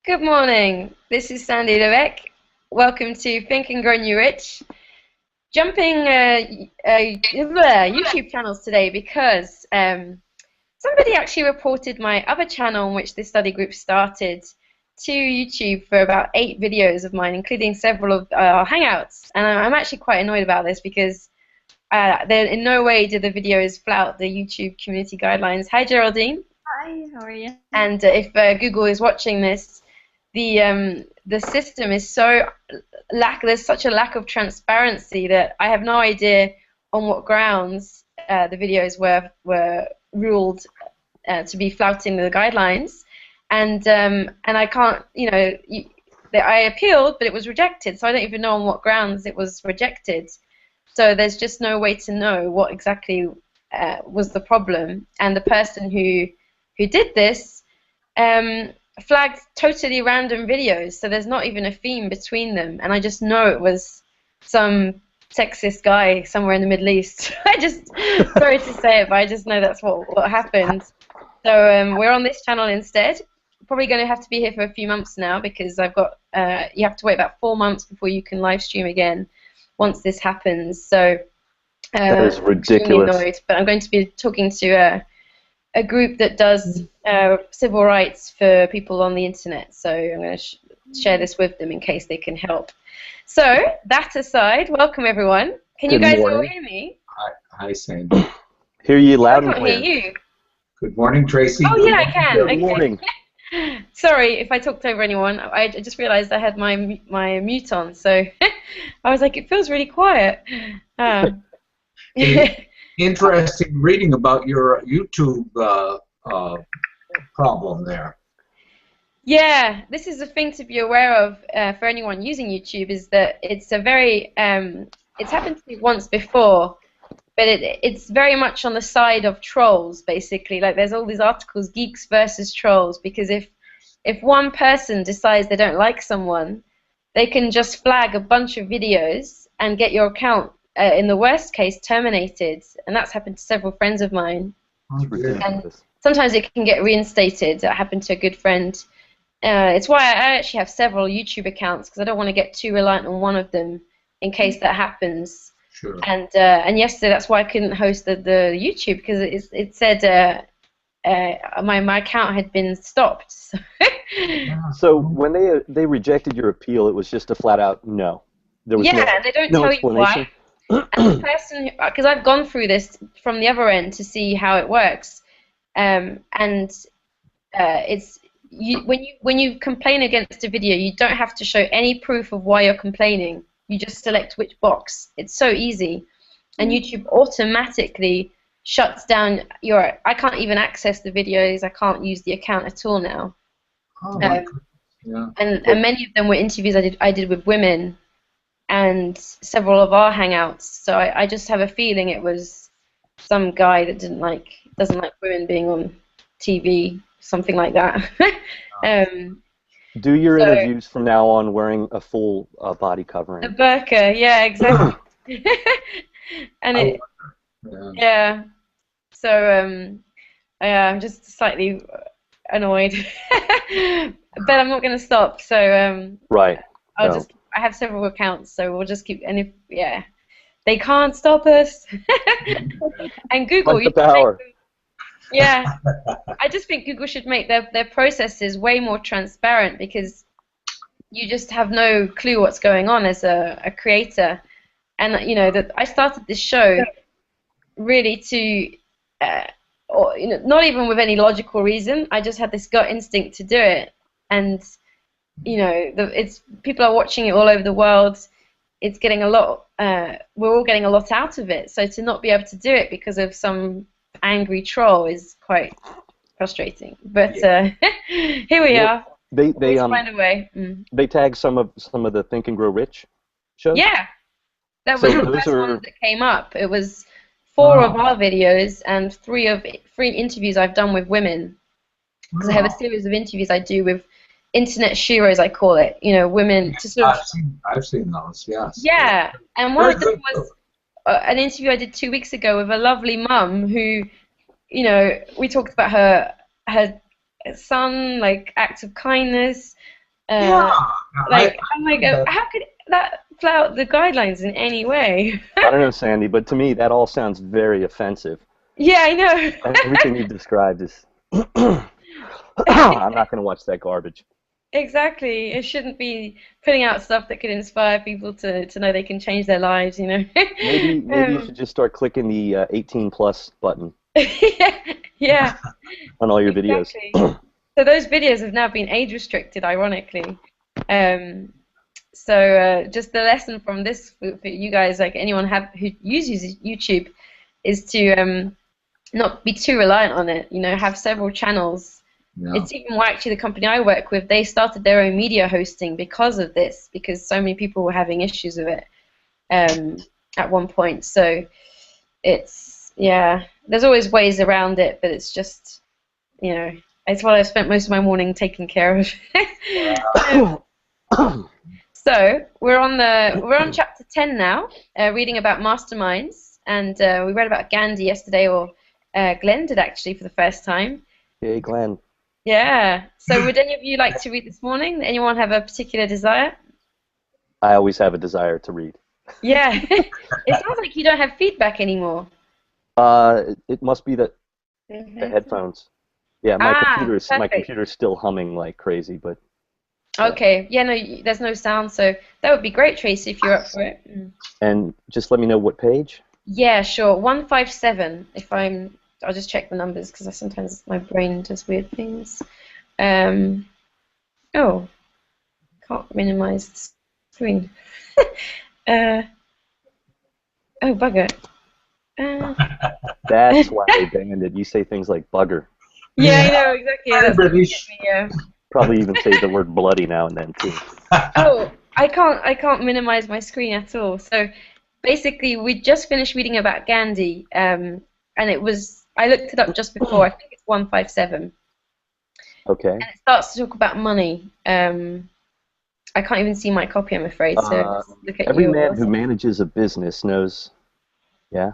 Good morning. This is Sandy Levesque. Welcome to Think and Grow New Rich. Jumping YouTube channels today because somebody actually reported my other channel in which this study group started to YouTube for about 8 videos of mine, including several of our hangouts. And I'm actually quite annoyed about this because in no way did the videos flout the YouTube community guidelines. Hi, Geraldine. Hi, how are you? And if Google is watching this, the system is there's such a lack of transparency that I have no idea on what grounds the videos were ruled to be flouting the guidelines, and I can't, I appealed, but it was rejected, so I don't even know on what grounds it was rejected. So there's just no way to know what exactly was the problem, and the person who did this flagged totally random videos, so there's not even a theme between them, and I just know it was some sexist guy somewhere in the Middle East. Sorry to say it, but I just know that's what happened. So we're on this channel instead. Probably going to have to be here for a few months now because I've got you have to wait about 4 months before you can live stream again once this happens. So that is ridiculous. Annoyed, but I'm going to be talking to a group that does civil rights for people on the internet, so I'm going to share this with them in case they can help. So that aside, welcome everyone. Can you guys all hear me? Hi, Sandy. Hear you loud and clear. clear. I can't hear you. Good morning, Tracy. Oh yeah, I can. Good morning. Sorry if I talked over anyone. I just realized I had my mute on, so I was like, it feels really quiet. Interesting reading about your YouTube problem there. Yeah, this is a thing to be aware of for anyone using YouTube, is that it's a very it's happened to me once before, but it's very much on the side of trolls, basically. Like, there's all these articles, geeks versus trolls, because if one person decides they don't like someone, they can just flag a bunch of videos and get your account, in the worst case, terminated, and that's happened to several friends of mine. And sometimes it can get reinstated. That happened to a good friend. It's why I actually have several YouTube accounts, because I don't want to get too reliant on one of them in case that happens. Sure. And yesterday, that's why I couldn't host the YouTube, because it said my account had been stopped. So when they rejected your appeal, it was just a flat out no. There was they don't no tell explanation. you why. And the person, because I've gone through this from the other end to see how it works, it's when you complain against a video, you don't have to show any proof of why you're complaining. You just select which box. It's so easy, and YouTube automatically shuts down your. I can't even access the videos. I can't use the account at all now. Oh, yeah. And many of them were interviews I did with women, and several of our hangouts. So I just have a feeling it was some guy that doesn't like women being on TV, something like that. Do your interviews from now on wearing a full body covering. A burqa, yeah, exactly. And yeah. So I'm just slightly annoyed, but I'm not going to stop. So right. I have several accounts, so we'll just keep. And they can't stop us. And Google, the power. Yeah, I just think Google should make their processes way more transparent, because you just have no clue what's going on as a creator. And that I started this show really to, not even with any logical reason. I just had this gut instinct to do it, and people are watching it all over the world. It's getting a lot. We're all getting a lot out of it. So to not be able to do it because of some angry troll is quite frustrating. But here we are. They find a way. They tag some of the Think and Grow Rich shows. Yeah, that was the first one that came up. It was 4 of our videos and 3 interviews I've done with women. Because I have a series of interviews I do with internet sheroes, I call it. Women to sort of. I've seen those. Yes. Yeah, and one of them was an interview I did 2 weeks ago with a lovely mum who, we talked about her son, like acts of kindness, Yeah. I'm like, how could that flout the guidelines in any way? I don't know, Sandy, but to me that all sounds very offensive. Yeah, I know. Everything you've described is. I'm not going to watch that garbage. Exactly. It shouldn't be putting out stuff that could inspire people to know they can change their lives, you know. Maybe you should just start clicking the 18 plus button Yeah, on all your videos. exactly. So those videos have now been age restricted, ironically. Um, just the lesson from this for you guys, like anyone who uses YouTube, is to not be too reliant on it. You know, have several channels. Yeah. It's even why actually the company I work with, they started their own media hosting because of this, because so many people were having issues with it at one point. So there's always ways around it, but it's just, you know, it's what I've spent most of my morning taking care of. So we're on chapter 10 now, reading about masterminds, and we read about Gandhi yesterday, or Glenn did actually for the first time. Hey, Glenn. Yeah. So would any of you like to read this morning? Anyone have a particular desire? I always have a desire to read. Yeah. It sounds like you don't have feedback anymore. It must be the headphones. Yeah, my computer's still humming like crazy, but. Okay. Yeah, no, there's no sound, so that would be great, Tracy, if you're up for it. And just let me know what page. Yeah, sure. 157. I'll just check the numbers because sometimes my brain does weird things. Can't minimize the screen. Oh, bugger. That's why they banned it. You say things like bugger. Yeah, I know, exactly. That's British. Yeah. Probably even say the word bloody now and then too. Oh, I can't minimize my screen at all. So basically, we just finished reading about Gandhi, and I looked it up just before. I think it's 157. Okay. And it starts to talk about money. I can't even see my copy, I'm afraid. So look at every yours. man who manages a business knows. Yeah.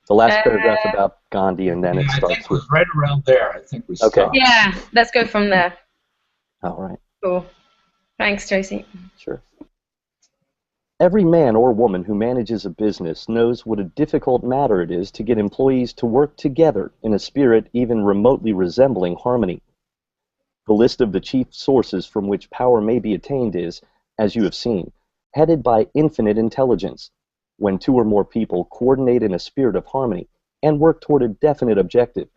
The last paragraph about Gandhi, and then it starts I think it was right around there. I think we stopped. Okay. Yeah, let's go from there. All right. Cool. Thanks, Tracy. Sure. Every man or woman who manages a business knows what a difficult matter it is to get employees to work together in a spirit even remotely resembling harmony. The list of the chief sources from which power may be attained is, as you have seen, headed by infinite intelligence. When two or more people coordinate in a spirit of harmony and work toward a definite objective,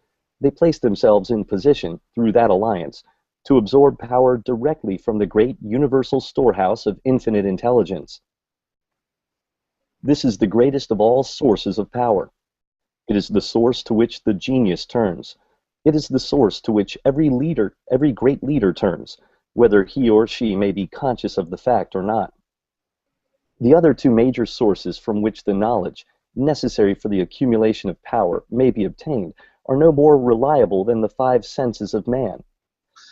they place themselves in position, through that alliance, to absorb power directly from the great universal storehouse of infinite intelligence. This is the greatest of all sources of power. It is the source to which the genius turns. It is the source to which every great leader turns, whether he or she may be conscious of the fact or not. The other two major sources from which the knowledge necessary for the accumulation of power may be obtained are no more reliable than the five senses of man.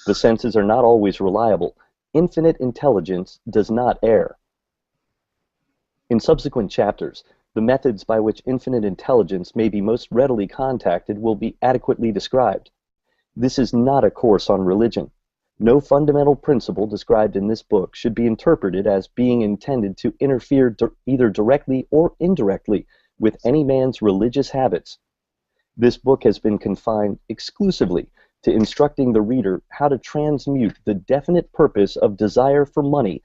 The senses are not always reliable. Infinite intelligence does not err. In subsequent chapters, the methods by which infinite intelligence may be most readily contacted will be adequately described. This is not a course on religion. No fundamental principle described in this book should be interpreted as being intended to interfere either directly or indirectly with any man's religious habits. This book has been confined exclusively to instructing the reader how to transmute the definite purpose of desire for money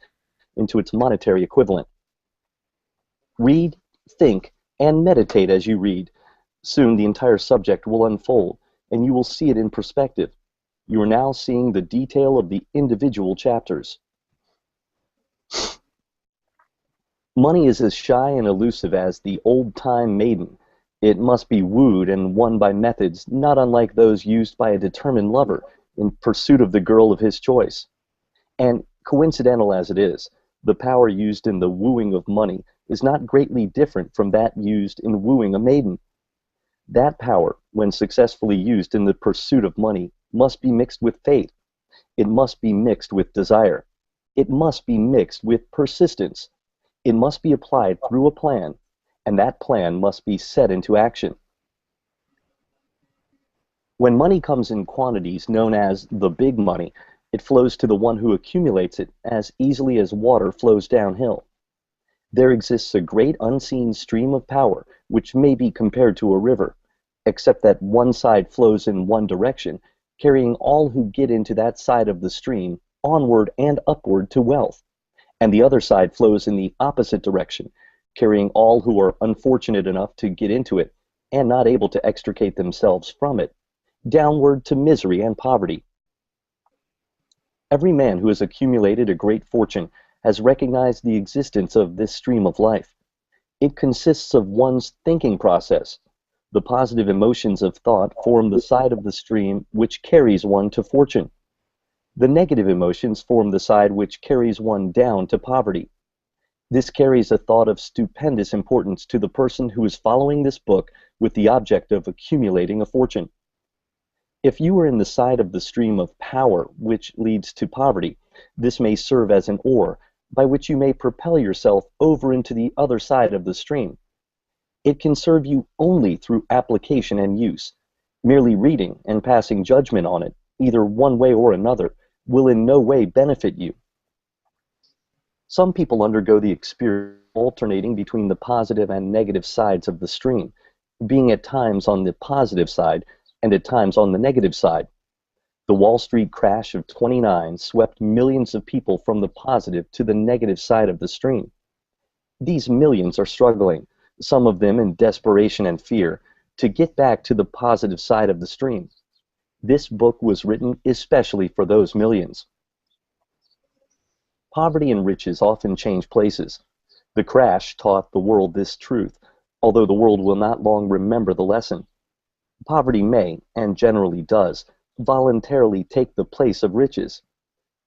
into its monetary equivalent. Read, think, and meditate as you read. Soon the entire subject will unfold, and you will see it in perspective. You are now seeing the detail of the individual chapters. Money is as shy and elusive as the old-time maiden. It must be wooed and won by methods not unlike those used by a determined lover in pursuit of the girl of his choice. And coincidental as it is, the power used in the wooing of money is not greatly different from that used in wooing a maiden. That power, when successfully used in the pursuit of money, must be mixed with faith. It must be mixed with desire. It must be mixed with persistence. It must be applied through a plan, and that plan must be set into action. When money comes in quantities known as the big money, It flows to the one who accumulates it as easily as water flows downhill. There exists a great unseen stream of power which may be compared to a river, except that one side flows in one direction, carrying all who get into that side of the stream onward and upward to wealth, and the other side flows in the opposite direction, carrying all who are unfortunate enough to get into it and not able to extricate themselves from it, downward to misery and poverty. Every man who has accumulated a great fortune has recognized the existence of this stream of life. It consists of one's thinking process. The positive emotions of thought form the side of the stream which carries one to fortune. The negative emotions form the side which carries one down to poverty. This carries a thought of stupendous importance to the person who is following this book with the object of accumulating a fortune. If you are in the side of the stream of power which leads to poverty, this may serve as an oar by which you may propel yourself over into the other side of the stream. It can serve you only through application and use. Merely reading and passing judgment on it, either one way or another, will in no way benefit you. Some people undergo the experience of alternating between the positive and negative sides of the stream, being at times on the positive side and at times on the negative side. The Wall Street crash of '29 swept millions of people from the positive to the negative side of the stream. These millions are struggling, some of them in desperation and fear, to get back to the positive side of the stream. This book was written especially for those millions. Poverty and riches often change places. The crash taught the world this truth, although the world will not long remember the lesson. Poverty may, and generally does, voluntarily take the place of riches.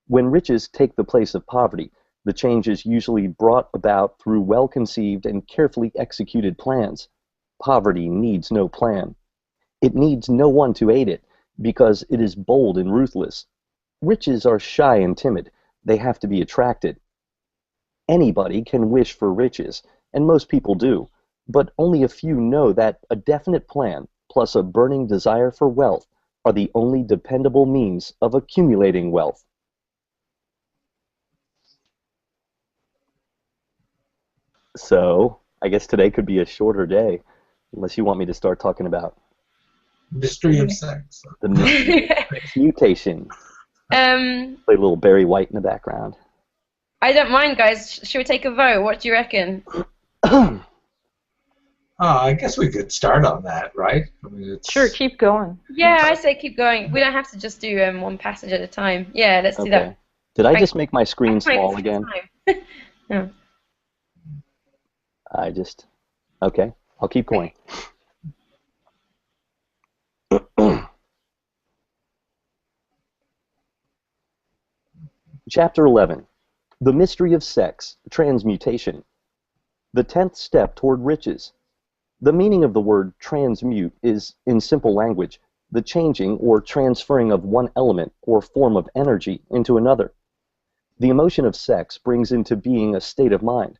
When riches take the place of poverty, the change is usually brought about through well-conceived and carefully executed plans. Poverty needs no plan. It needs no one to aid it, because it is bold and ruthless. Riches are shy and timid. They have to be attracted. Anybody can wish for riches, and most people do, but only a few know that a definite plan plus a burning desire for wealth are the only dependable means of accumulating wealth. So, I guess today could be a shorter day, unless you want me to start talking about Mystery of sex. the mutation. Play a little Barry White in the background. I don't mind, guys. Should we take a vote? What do you reckon? I guess we could start on that, right? I mean, Sure, keep going. Yeah, I say keep going. We don't have to just do one passage at a time. Yeah, let's do that. Did I just make my screen small again? No. Okay, I'll keep going. Chapter 11, The Mystery of Sex, Transmutation. The 10th step toward riches. The meaning of the word transmute is, in simple language, the changing or transferring of one element or form of energy into another. The emotion of sex brings into being a state of mind.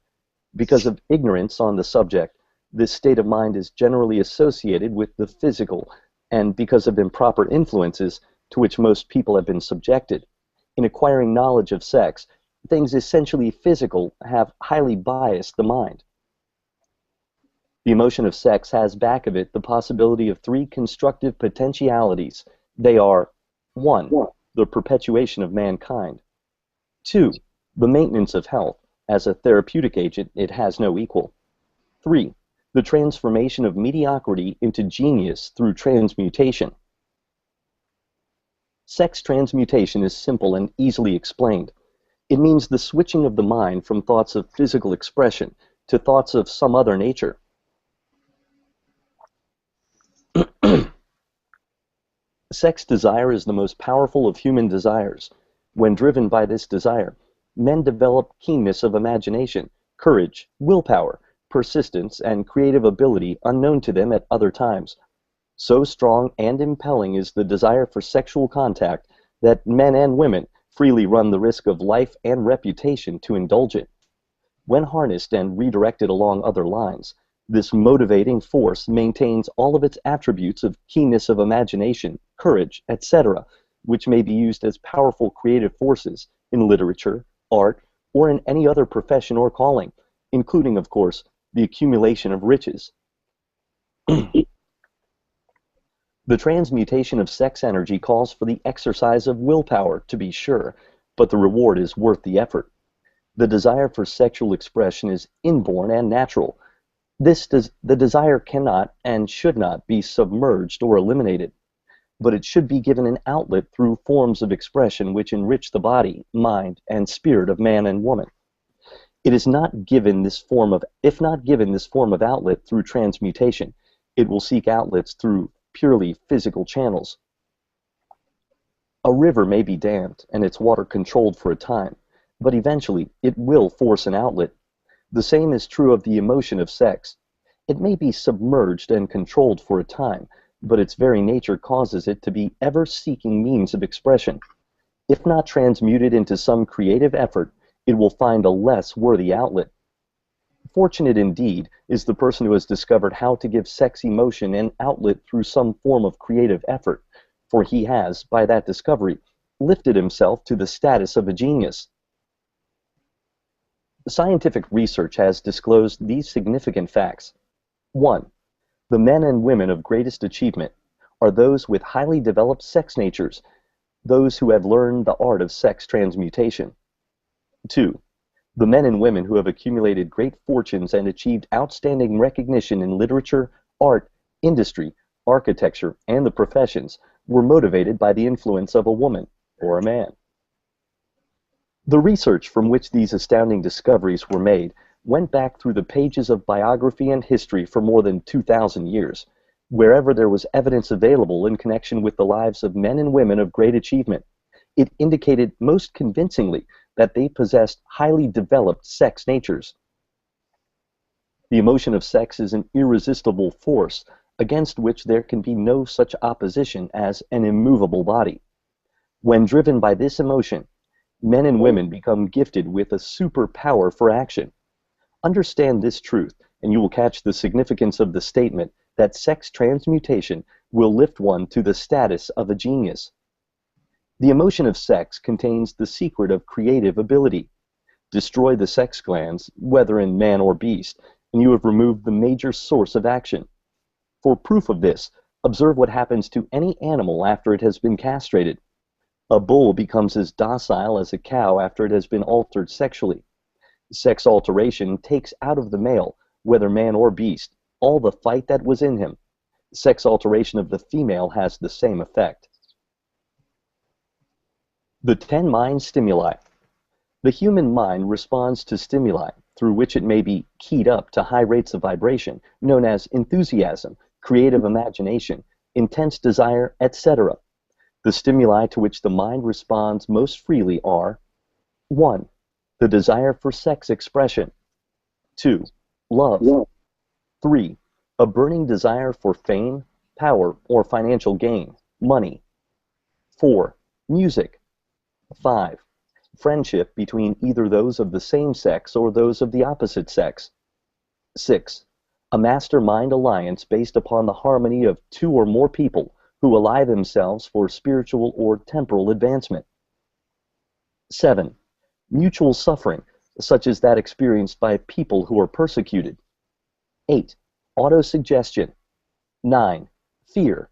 Because of ignorance on the subject, this state of mind is generally associated with the physical, and because of improper influences to which most people have been subjected, in acquiring knowledge of sex, things essentially physical have highly biased the mind. The emotion of sex has back of it the possibility of three constructive potentialities. They are: 1. The perpetuation of mankind. 2. The maintenance of health. As a therapeutic agent, it has no equal. 3. The transformation of mediocrity into genius through transmutation. Sex transmutation is simple and easily explained. It means the switching of the mind from thoughts of physical expression to thoughts of some other nature. Sex desire is the most powerful of human desires. When driven by this desire, men develop keenness of imagination, courage, willpower, persistence, and creative ability unknown to them at other times. So strong and impelling is the desire for sexual contact that men and women freely run the risk of life and reputation to indulge it. When harnessed and redirected along other lines, this motivating force maintains all of its attributes of keenness of imagination, courage, etc., which may be used as powerful creative forces in literature, art, or in any other profession or calling, including, of course, the accumulation of riches. The transmutation of sex energy calls for the exercise of willpower, to be sure, but the reward is worth the effort. The desire for sexual expression is inborn and natural. The desire cannot and should not be submerged or eliminated, but it should be given an outlet through forms of expression which enrich the body, mind, and spirit of man and woman. It is not given this form of, if not given this form of outlet through transmutation, it will seek outlets through purely physical channels. A river may be dammed and its water controlled for a time, but eventually it will force an outlet. The same is true of the emotion of sex. It may be submerged and controlled for a time, but its very nature causes it to be ever seeking means of expression. If not transmuted into some creative effort, it will find a less worthy outlet. Fortunate indeed is the person who has discovered how to give sex emotion an outlet through some form of creative effort, for he has, by that discovery, lifted himself to the status of a genius. Scientific research has disclosed these significant facts. 1. The men and women of greatest achievement are those with highly developed sex natures, those who have learned the art of sex transmutation. 2. The men and women who have accumulated great fortunes and achieved outstanding recognition in literature, art, industry, architecture, and the professions were motivated by the influence of a woman or a man. The research from which these astounding discoveries were made went back through the pages of biography and history for more than 2,000 years, wherever there was evidence available in connection with the lives of men and women of great achievement. It indicated most convincingly that they possessed highly developed sex natures. The emotion of sex is an irresistible force against which there can be no such opposition as an immovable body. When driven by this emotion, men and women become gifted with a superpower for action. Understand this truth, and you will catch the significance of the statement that sex transmutation will lift one to the status of a genius. The emotion of sex contains the secret of creative ability. Destroy the sex glands, whether in man or beast, and you have removed the major source of action. For proof of this, observe what happens to any animal after it has been castrated. A bull becomes as docile as a cow after it has been altered sexually. Sex alteration takes out of the male, whether man or beast, all the fight that was in him. Sex alteration of the female has the same effect. The 10 mind stimuli. The human mind responds to stimuli through which it may be keyed up to high rates of vibration, known as enthusiasm, creative imagination, intense desire, etc. The stimuli to which the mind responds most freely are: 1. The desire for sex expression. 2. Love. 3. A burning desire for fame, power, or financial gain, money. 4. Music. 5. Friendship between either those of the same sex or those of the opposite sex. 6. A master-mind alliance based upon the harmony of 2 or more people who ally themselves for spiritual or temporal advancement. 7. Mutual suffering, such as that experienced by people who are persecuted. 8. Autosuggestion. 9. Fear.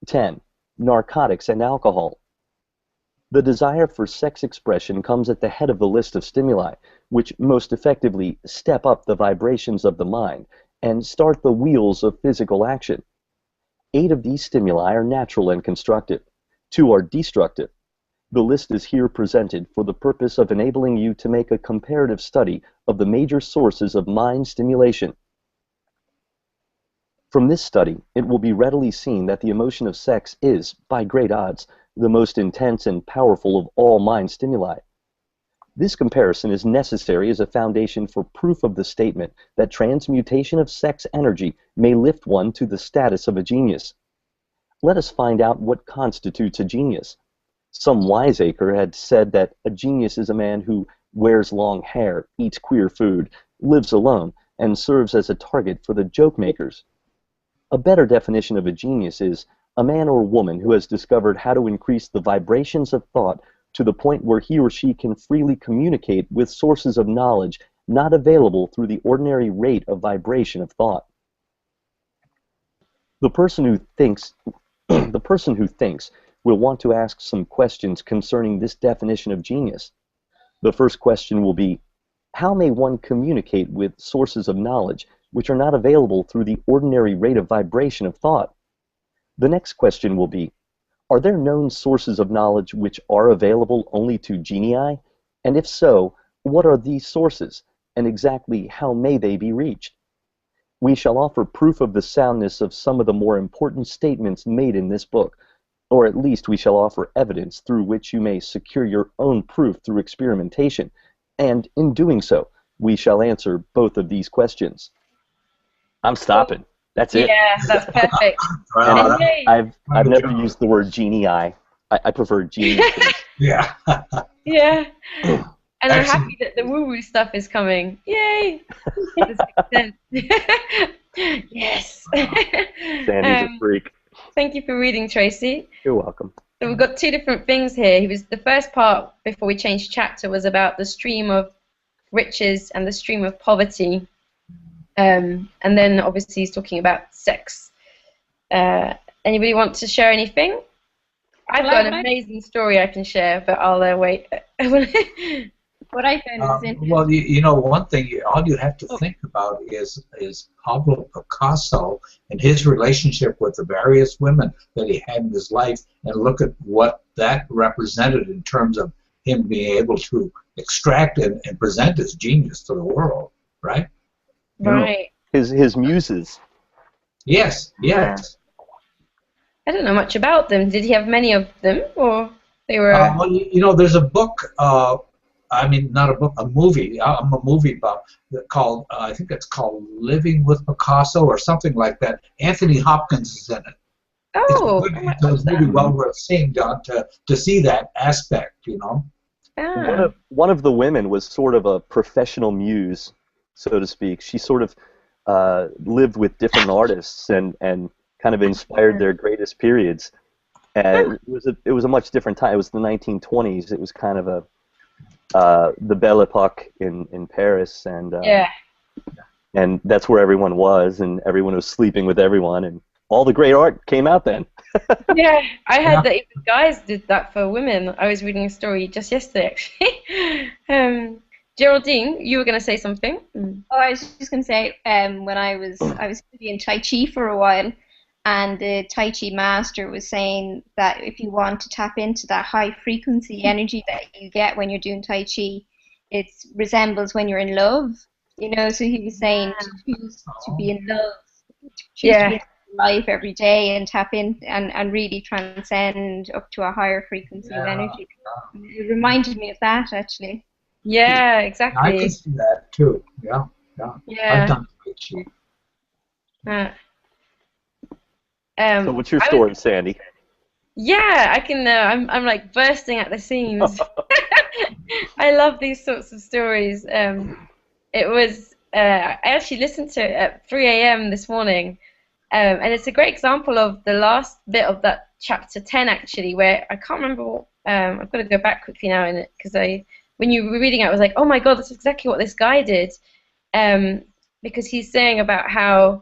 10. Narcotics and alcohol. The desire for sex expression comes at the head of the list of stimuli, which most effectively step up the vibrations of the mind and start the wheels of physical action. 8 of these stimuli are natural and constructive. 2 are destructive. The list is here presented for the purpose of enabling you to make a comparative study of the major sources of mind stimulation. From this study, it will be readily seen that the emotion of sex is, by great odds, the most intense and powerful of all mind stimuli. This comparison is necessary as a foundation for proof of the statement that transmutation of sex energy may lift one to the status of a genius. Let us find out what constitutes a genius. Some wiseacre had said that a genius is a man who wears long hair, eats queer food, lives alone, and serves as a target for the joke makers. A better definition of a genius is a man or woman who has discovered how to increase the vibrations of thought to the point where he or she can freely communicate with sources of knowledge not available through the ordinary rate of vibration of thought. The person who thinks will want to ask some questions concerning this definition of genius. The first question will be, how may one communicate with sources of knowledge which are not available through the ordinary rate of vibration of thought? The next question will be, are there known sources of knowledge which are available only to genii? And if so, what are these sources, and exactly how may they be reached? We shall offer proof of the soundness of some of the more important statements made in this book, or at least we shall offer evidence through which you may secure your own proof through experimentation, and in doing so, we shall answer both of these questions. I'm stopping. That's it. Yeah, that's perfect. Wow, I've never used the word genii. I prefer genius. yeah. Yeah. And I'm Excellent. happy that the woo-woo stuff is coming. Yay! This makes sense. Yes. Sandy's a freak. Thank you for reading, Tracy. You're welcome. So we've got two different things here. The first part, before we changed chapter, was about the stream of riches and the stream of poverty. And then obviously he's talking about sex. Anybody want to share anything? I've got an amazing story I can share, but I'll wait. What I found was interesting. Well, you know, one thing, all you have to think about is Pablo Picasso and his relationship with the various women that he had in his life, and look at what that represented in terms of him being able to extract and present his genius to the world, right? Right. His muses. Yes, yes. I don't know much about them. Did he have many of them, or they were? Well, you know, there's a book. I mean, not a book, a movie. I'm a movie about called. I think it's called Living with Picasso or something like that. Anthony Hopkins is in it. Oh, It's really well worth seeing, John, to see that aspect. You know. One of the women was sort of a professional muse, so to speak. She sort of lived with different artists and kind of inspired their greatest periods. It was a much different time. It was the 1920s. It was kind of the Belle Epoque in Paris, and and that's where everyone was, and everyone was sleeping with everyone, and all the great art came out then. Yeah, I heard that even guys did that for women. I was reading a story just yesterday, actually. Geraldine, you were going to say something? Oh, I was just going to say, when I was studying Tai Chi for a while, and the Tai Chi master was saying that if you want to tap into that high frequency energy that you get when you're doing Tai Chi, it resembles when you're in love. You know, so he was saying to choose to be in love, choose to be in life every day and tap in and really transcend up to a higher frequency of energy. It reminded me of that, actually. Yeah, exactly. I can see that too. Yeah. I've done Tai Chi. So what's your story, Sandy? Yeah, I can. I'm like bursting at the seams. I love these sorts of stories. It was. I actually listened to it at 3 a.m. this morning, and it's a great example of the last bit of that chapter 10, actually, where I can't remember. I've got to go back quickly now in it because when you were reading it, I was like, oh my god, that's exactly what this guy did, because he's saying about how.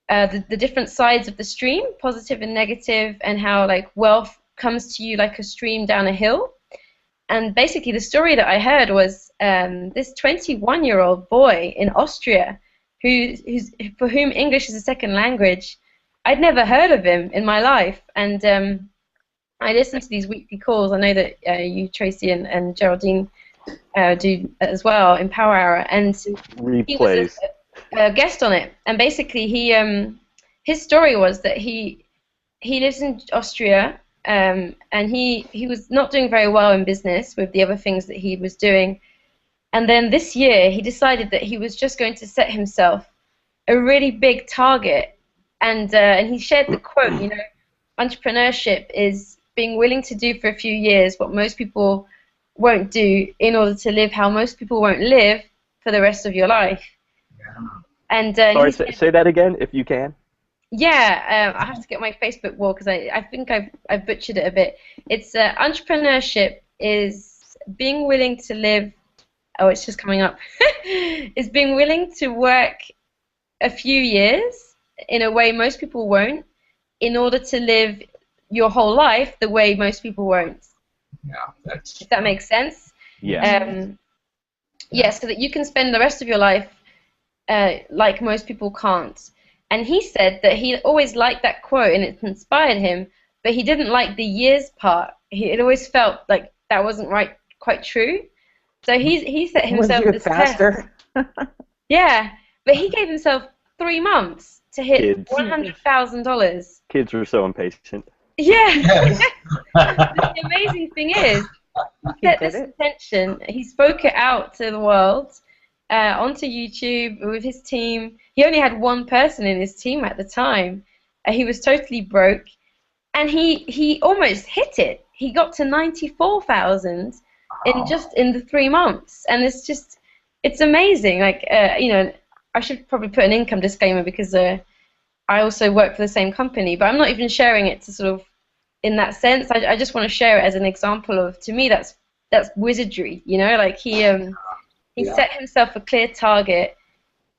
The different sides of the stream, positive and negative, and how like wealth comes to you like a stream down a hill. And basically the story that I heard was this 21-year-old boy in Austria for whom English is a second language. I'd never heard of him in my life, and I listened to these weekly calls. I know that you, Tracy, and Geraldine do as well in Power Hour, and Replays. He was a guest on it, and basically his story was that he lives in Austria, and he was not doing very well in business with the other things that he was doing, and then this year he decided that he was just going to set himself a really big target, and he shared the quote, you know, entrepreneurship is being willing to do for a few years what most people won't do in order to live how most people won't live for the rest of your life. And sorry, say that again, if you can. Yeah, I have to get my Facebook wall because I think I've butchered it a bit. It's entrepreneurship is being willing to live. Oh, it's just coming up. Is being willing to work a few years in a way most people won't, in order to live your whole life the way most people won't. Yeah, that's. If that makes sense. Yeah. Yeah, so that you can spend the rest of your life like most people can't. And he said that he always liked that quote and it inspired him, but he didn't like the years part. It always felt like that wasn't right, quite true. So he set himself this test. Yeah, but he gave himself 3 months to hit $100,000. Kids are so impatient. Yeah. Yes. The amazing thing is, he set this intention. He spoke it out to the world, onto YouTube with his team. He only had one person in his team at the time. He was totally broke, and he almost hit it. He got to 94,000 in the 3 months, and it's amazing. Like I should probably put an income disclaimer because I also work for the same company, but I'm not even sharing it to sort of in that sense. I just want to share it as an example of, to me, that's wizardry. Like he set himself a clear target,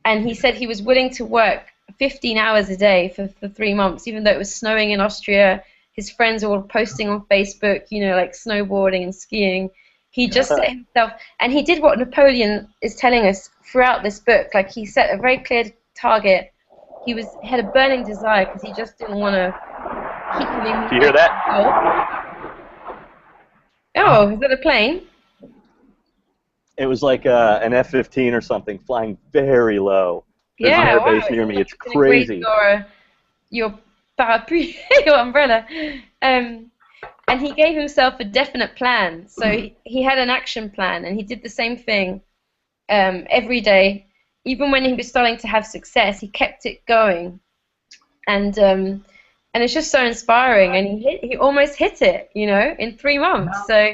and he said he was willing to work 15 hours a day for 3 months, even though it was snowing in Austria. His friends were all posting on Facebook, like snowboarding and skiing. He just set himself, and he did what Napoleon is telling us throughout this book. Like, he set a very clear target. He had a burning desire because he just didn't want to keep living. Do you hear that? Oh, is that a plane? It was like an F-15 or something flying very low. There's an airbase near me. It's crazy. Your parapluie, your umbrella. And he gave himself a definite plan. So he had an action plan, and he did the same thing every day. Even when he was starting to have success, he kept it going. And it's just so inspiring. And he almost hit it, in 3 months. So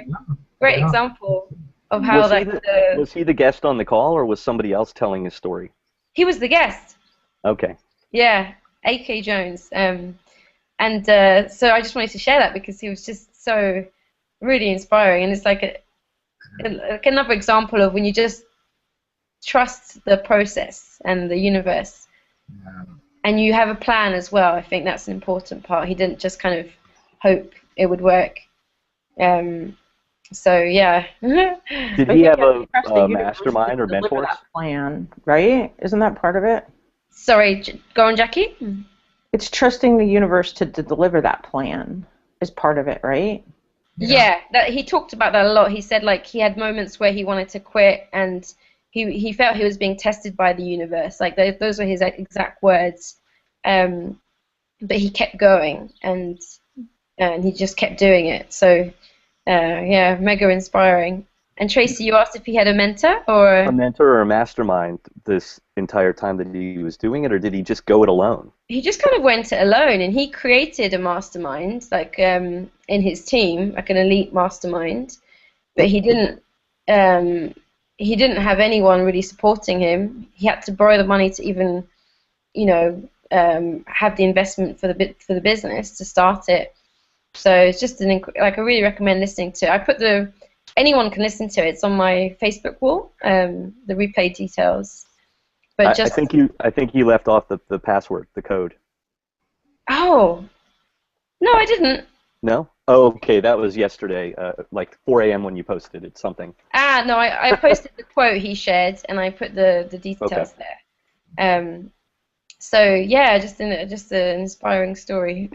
great example of how was he the guest on the call, or was somebody else telling his story? He was the guest. Okay. Yeah, A.K. Jones. So I just wanted to share that because he was just so really inspiring, and it's like another example of when you just trust the process and the universe, and you have a plan as well. I think that's an important part. He didn't just kind of hope it would work. So yeah. Did he have a mastermind or mentors? That plan, right? Isn't that part of it? Sorry, go on, Jackie. It's trusting the universe to deliver that plan is part of it, right? Yeah, he talked about that a lot. He said like he had moments where he wanted to quit, and he felt he was being tested by the universe. Like those were his exact words. But he kept going, and he just kept doing it. So yeah, mega inspiring. And Tracy, you asked if he had a mentor or a mentor or a mastermind this entire time that he was doing it, or did he just go it alone? He just kind of went it alone, and he created a mastermind, like in his team, like an elite mastermind. But he didn't have anyone really supporting him. He had to borrow the money to even, have the investment for the business to start it. So it's just I really recommend listening to. Anyone can listen to it. It's on my Facebook wall. The replay details. But I think you left off the password, the code. Oh, no, I didn't. No? Oh, okay. That was yesterday, like 4 a.m. when you posted it. Something. No, I posted the quote he shared, and I put the details there. So yeah, just an inspiring story.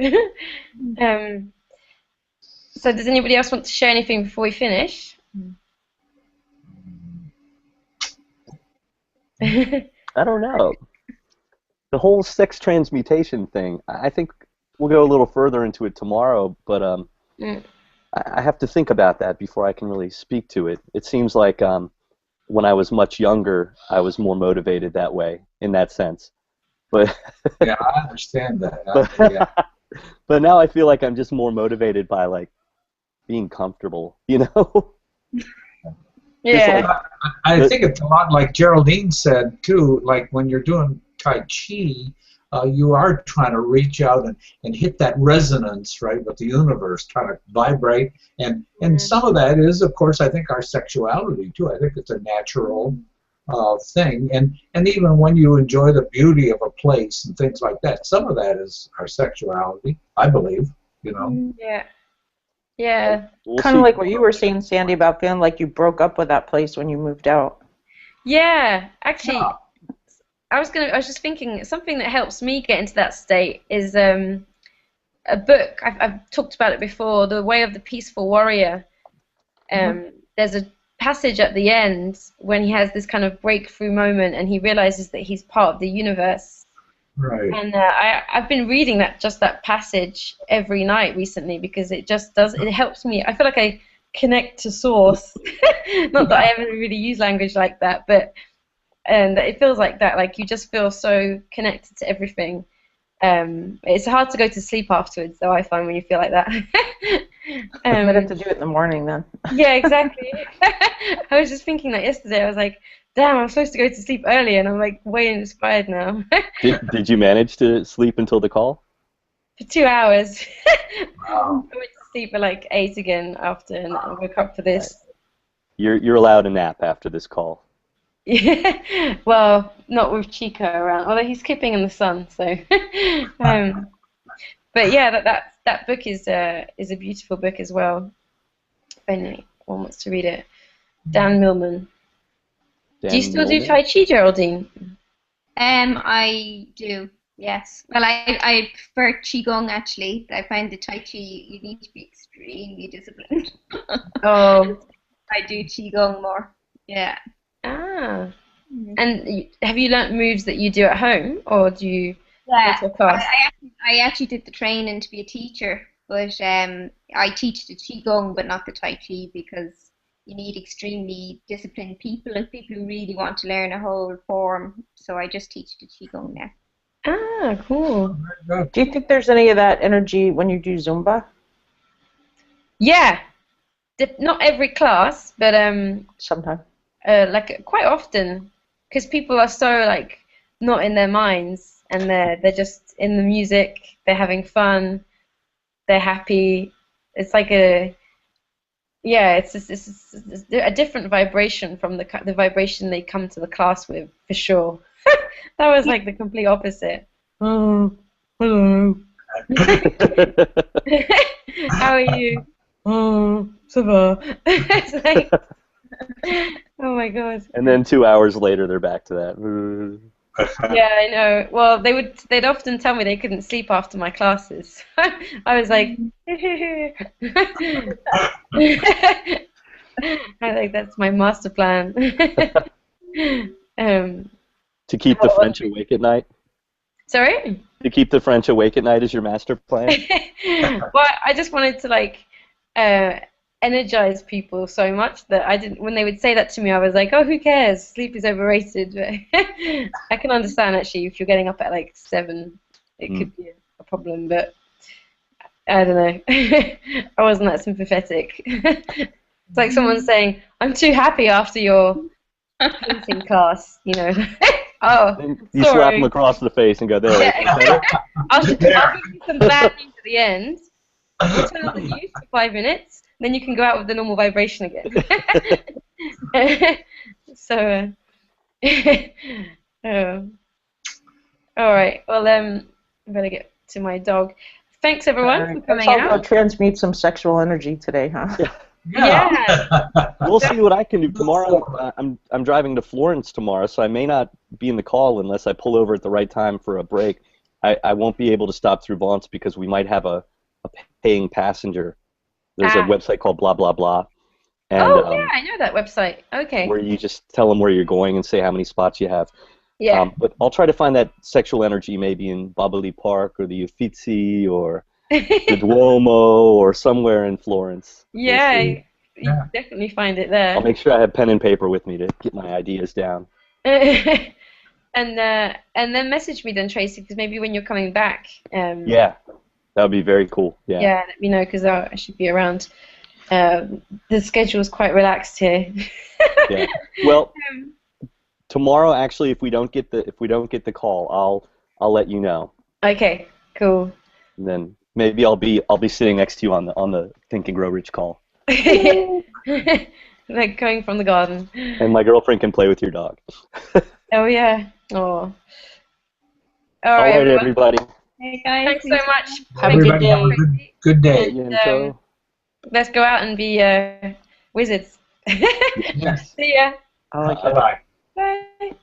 So does anybody else want to share anything before we finish? I don't know. The whole sex transmutation thing, I think we'll go a little further into it tomorrow, but I have to think about that before I can really speak to it. It seems like when I was much younger, I was more motivated that way, in that sense. But yeah, I understand that. But now I feel like I'm just more motivated by like being comfortable, Yeah. I think it's a lot like Geraldine said too. Like when you're doing Tai Chi, you are trying to reach out and hit that resonance, right, with the universe, trying to vibrate. And some of that is, of course, I think our sexuality, too. I think it's a natural thing. And even when you enjoy the beauty of a place and things like that, some of that is our sexuality, I believe, you know. Yeah. Yeah. We'll Kind of see. like what you were saying, Sandy, about feeling like you broke up with that place when you moved out. Yeah. Actually, Yeah. I was just thinking something that helps me get into that state is a book. I've talked about it before, The Way of the Peaceful Warrior. There's a passage at the end when he has this kind of breakthrough moment and he realizes that he's part of the universe. Right. And I've been reading that passage every night recently because it helps me. I feel like I connect to source. Not that I ever really use language like that, but it feels like that. Like you just feel so connected to everything. It's hard to go to sleep afterwards, though, I find, when you feel like that. Better to do it in the morning then. Yeah, exactly. I was just thinking that yesterday. I was like, damn, I'm supposed to go to sleep early, and I'm like way inspired now. Did you manage to sleep until the call? For 2 hours. Wow. I went to sleep at like 8 again after, and I woke up for this. You're allowed a nap after this call. Yeah. Well, not with Chico around, although he's skipping in the sun. So, but yeah, that book is a beautiful book as well. If anyone wants to read it, Dan Millman. Do you still do Tai Chi, Geraldine? I do, yes. Well, I prefer Qigong, actually. I find the Tai Chi, you need to be extremely disciplined. Oh. I do Qigong more, yeah. Ah. And have you learnt moves that you do at home, or do you go to a class? I actually did the training to be a teacher, but I teach the Qigong, but not the Tai Chi, because you need extremely disciplined people and people who really want to learn a whole form. So I just teach the Qigong now. Ah, cool. Do you think there's any of that energy when you do Zumba? Yeah. Not every class, but Sometimes. like quite often, because people are so like not in their minds and they're just in the music. They're having fun. They're happy. It's like it's a different vibration from the vibration they come to the class with, for sure. That was like the complete opposite. Oh, hello. How are you? Oh, ça va. It's like, oh my god. And then 2 hours later, they're back to that. Yeah, I know. Well, they'd often tell me they couldn't sleep after my classes. I was like, I think that's my master plan. To keep the French awake at night? Sorry? To keep the French awake at night is your master plan? Well, I just wanted to like energize people so much that I didn't. When they would say that to me, I was like, "Oh, who cares? Sleep is overrated." I can understand actually if you're getting up at like 7, it could be a problem, but I don't know. I wasn't that sympathetic. It's like someone saying, "I'm too happy after your painting class," you know. Oh, you sorry. slap them across the face and go, there. Yeah. I'll give you some bad news at the end. We'll turn on the news for 5 minutes, then you can go out with the normal vibration again. So, all right. Well, I better get to my dog. Thanks everyone for coming I'll go out. transmute some sexual energy today, huh? Yeah. We'll see what I can do tomorrow. I'm driving to Florence tomorrow, so I may not be in the call unless I pull over at the right time for a break. I won't be able to stop through Vaughn's because we might have a paying passenger. There's a website called blah blah blah. And, yeah, I know that website. Okay. Where you just tell them where you're going and say how many spots you have. Yeah. But I'll try to find that sexual energy maybe in Baboli Park or the Uffizi or the Duomo or somewhere in Florence. Yeah, you definitely find it there. I'll make sure I have pen and paper with me to get my ideas down. And then message me then, Tracy, because maybe when you're coming back. Yeah, that would be very cool. Yeah. Yeah, let me know because I should be around. The schedule is quite relaxed here. Yeah. Well, tomorrow actually, if we don't get the call, I'll let you know. Okay, cool. And then maybe I'll be sitting next to you on the Think and Grow Rich call. Like going from the garden. And my girlfriend can play with your dog. Oh yeah. Oh. All All right, right, everyone. everybody. Hey guys, Thanks so much. Have a good Everybody have a day. good day. Yeah, And, Nico. let's go out and be wizards. Yes. See ya. I like that. Bye-bye. Bye.